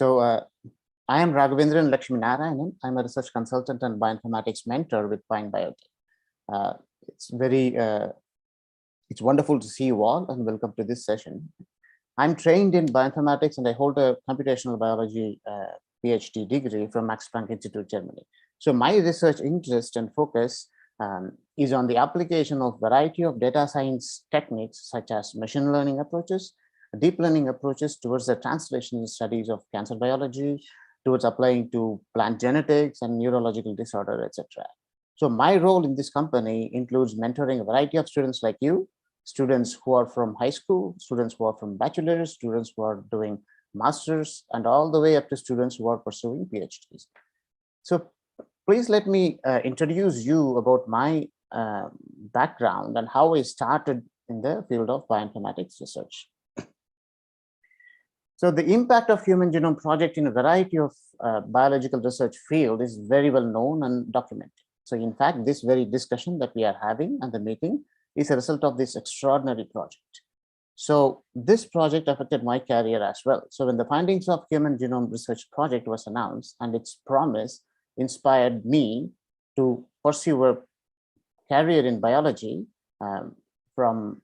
I am Raghavendran Lakshminarayanan. I'm a research consultant and bioinformatics mentor with Pine Biotech. It's wonderful to see you all and welcome to this session. I'm trained in bioinformatics and I hold a computational biology PhD degree from Max Planck Institute, Germany. So my research interest and focus is on the application of variety of data science techniques such as machine learning approaches, deep learning approaches towards the translational studies of cancer biology, towards applying to plant genetics and neurological disorder, etc. So my role in this company includes mentoring a variety of students like you, students who are from high school, students who are from bachelor's, students who are doing masters, and all the way up to students who are pursuing PhDs. So please let me introduce you about my background and how I started in the field of bioinformatics research. So the impact of Human Genome Project in a variety of biological research field is very well known and documented. So in fact, this very discussion that we are having and the meeting is a result of this extraordinary project. So this project affected my career as well. So when the findings of Human Genome Research Project was announced and its promise inspired me to pursue a career in biology from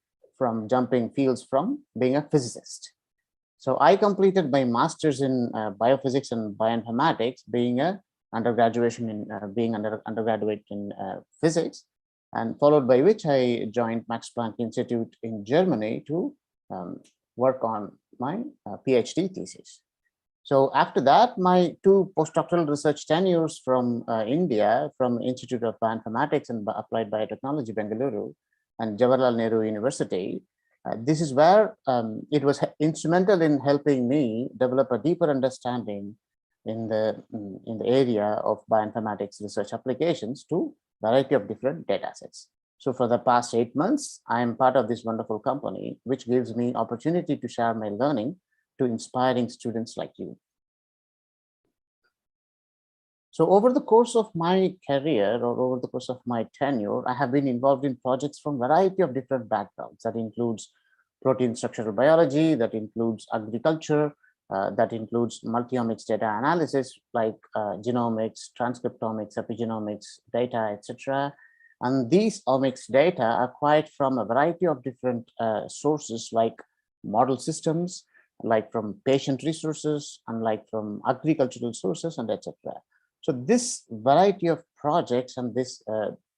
jumping fields from being a physicist. So I completed my master's in biophysics and bioinformatics, being a undergraduate in physics, and followed by which I joined Max Planck Institute in Germany to work on my PhD thesis. So after that, my two postdoctoral research tenures from India, from Institute of Bioinformatics and Applied Biotechnology, Bengaluru, and Jawaharlal Nehru University. This is where it was instrumental in helping me develop a deeper understanding in the area of bioinformatics research applications to a variety of different data sets. So for the past 8 months, I am part of this wonderful company, which gives me opportunity to share my learning to inspiring students like you. So over the course of my career or over the course of my tenure, I have been involved in projects from a variety of different backgrounds. That includes protein structural biology, that includes agriculture, that includes multi-omics data analysis like genomics, transcriptomics, epigenomics, data, etc. And these omics data are acquired from a variety of different sources like model systems, like from patient resources, and like from agricultural sources, and etc. So this variety of projects and this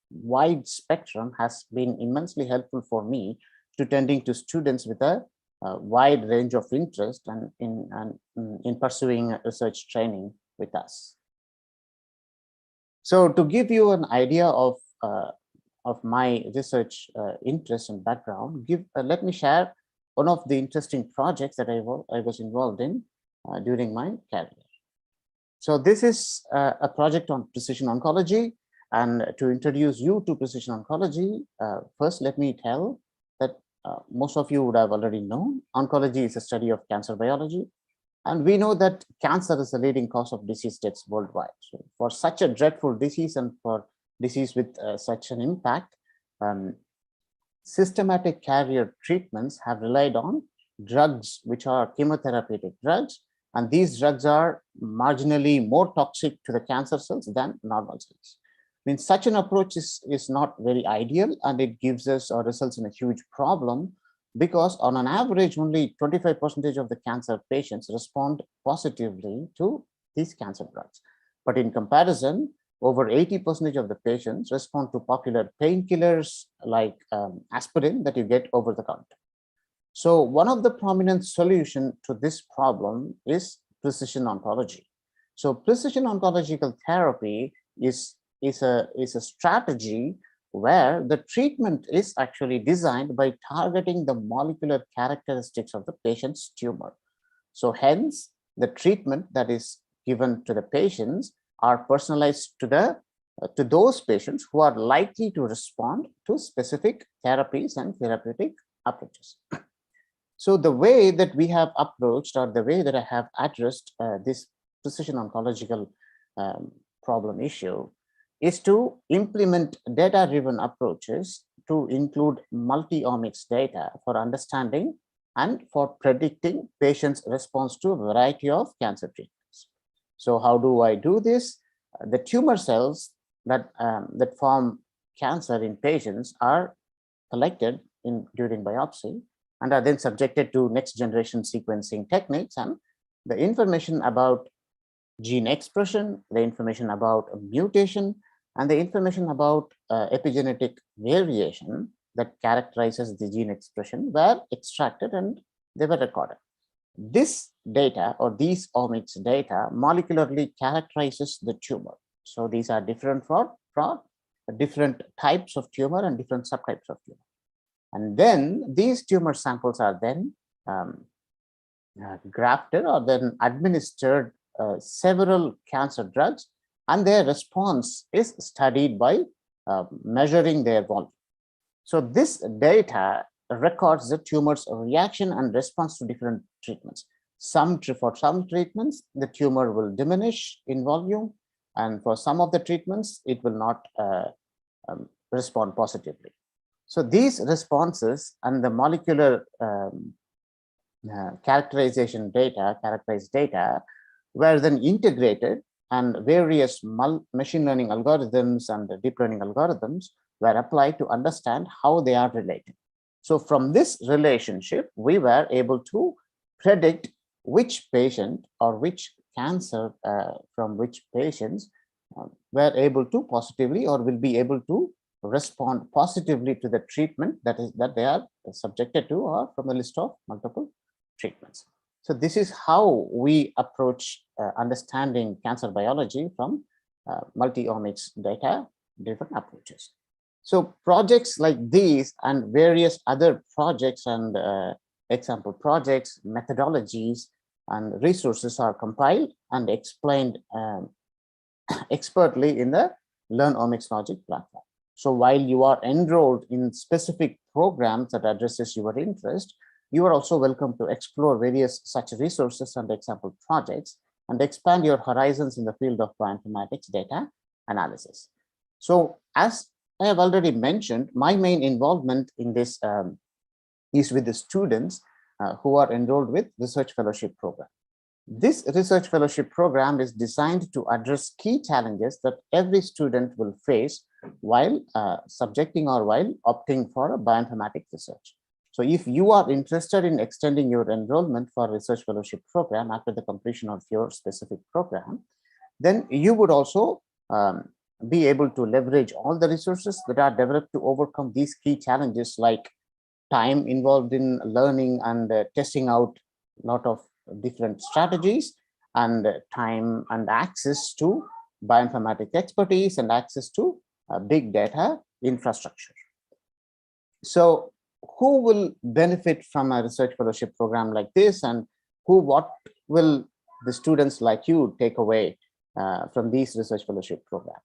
wide spectrum has been immensely helpful for me to tending to students with a wide range of interest and in pursuing research training with us. So to give you an idea of my research interest and background, let me share one of the interesting projects that I was involved in during my career. So this is a project on precision oncology, and to introduce you to precision oncology, first let me tell that most of you would have already known, oncology is a study of cancer biology, and we know that cancer is the leading cause of disease deaths worldwide. So for such a dreadful disease and for disease with such an impact, systematic carrier treatments have relied on drugs which are chemotherapeutic drugs, and these drugs are marginally more toxic to the cancer cells than normal cells. I mean, such an approach is not very ideal, and it gives us or results in a huge problem because on an average, only 25% of the cancer patients respond positively to these cancer drugs. But in comparison, over 80% of the patients respond to popular painkillers like aspirin that you get over the counter. So one of the prominent solutions to this problem is precision oncology. So precision oncological therapy is a strategy where the treatment is actually designed by targeting the molecular characteristics of the patient's tumor. So hence, the treatment that is given to the patients are personalized to those patients who are likely to respond to specific therapies and therapeutic approaches. So the way that we have approached, or the way that I have addressed this precision oncological problem issue, is to implement data-driven approaches to include multi-omics data for understanding and for predicting patients' response to a variety of cancer treatments. So how do I do this? The tumor cells that form cancer in patients are collected during biopsy and are then subjected to next generation sequencing techniques, and the information about gene expression, the information about mutation, and the information about epigenetic variation that characterizes the gene expression were extracted and they were recorded. This data, or these omics data, molecularly characterizes the tumor. So these are different for different types of tumor and different subtypes of tumor. And then these tumor samples are then grafted or then administered several cancer drugs, and their response is studied by measuring their volume. So this data records the tumor's reaction and response to different treatments. For some treatments, the tumor will diminish in volume, and for some of the treatments, it will not respond positively. So these responses and the molecular characterized data were then integrated, and various machine learning algorithms and deep learning algorithms were applied to understand how they are related. So from this relationship, we were able to predict which patient or which cancer from which patients were able to positively or will be able to respond positively to the treatment that they are subjected to, or from a list of multiple treatments. So this is how we approach understanding cancer biology from multi-omics data-driven approaches. So projects like these and various other projects and example projects, methodologies, and resources are compiled and explained expertly in the Learn OmicsLogic platform. So while you are enrolled in specific programs that addresses your interest, you are also welcome to explore various such resources and example projects and expand your horizons in the field of bioinformatics data analysis. So as I have already mentioned, my main involvement in this is with the students who are enrolled with research fellowship program. This research fellowship program is designed to address key challenges that every student will face while subjecting or while opting for a bioinformatics research. So if you are interested in extending your enrollment for research fellowship program after the completion of your specific program, then you would also be able to leverage all the resources that are developed to overcome these key challenges, like time involved in learning and testing out a lot of different strategies, and time and access to bioinformatics expertise and access to big data infrastructure. So who will benefit from a research fellowship program like this, and what will the students like you take away from these research fellowship programs?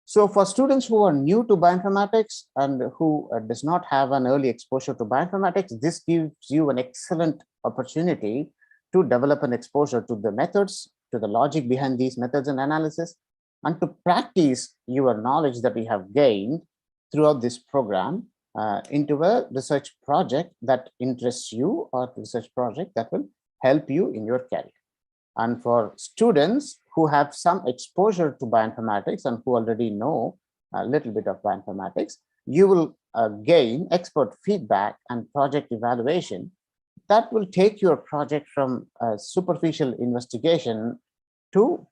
So for students who are new to bioinformatics and who does not have an early exposure to bioinformatics, this gives you an excellent opportunity to develop an exposure to the methods, to the logic behind these methods and analysis, and to practice your knowledge that we have gained throughout this program into a research project that interests you, or a research project that will help you in your career. And for students who have some exposure to bioinformatics and who already know a little bit of bioinformatics, you will gain expert feedback and project evaluation that will take your project from superficial investigation to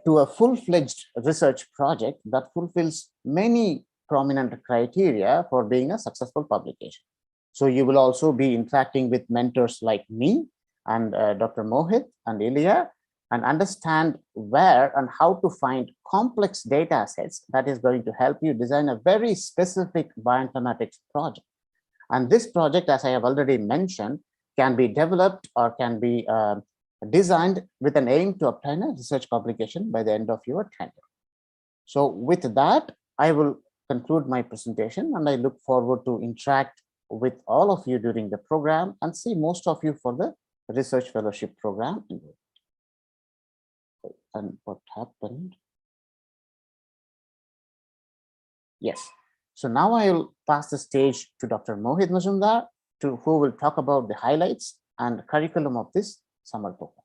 a full-fledged research project that fulfills many prominent criteria for being a successful publication. So you will also be interacting with mentors like me and Dr. Mohit and Ilya, and understand where and how to find complex data sets that is going to help you design a very specific bioinformatics project. And this project, as I have already mentioned, can be developed or can be designed with an aim to obtain a research publication by the end of your tenure. So with that, I will conclude my presentation, and I look forward to interact with all of you during the program and see most of you for the research fellowship program. And what happened? Yes. So now I will pass the stage to Dr. Mohit Majumdar, who will talk about the highlights and curriculum of this summer program.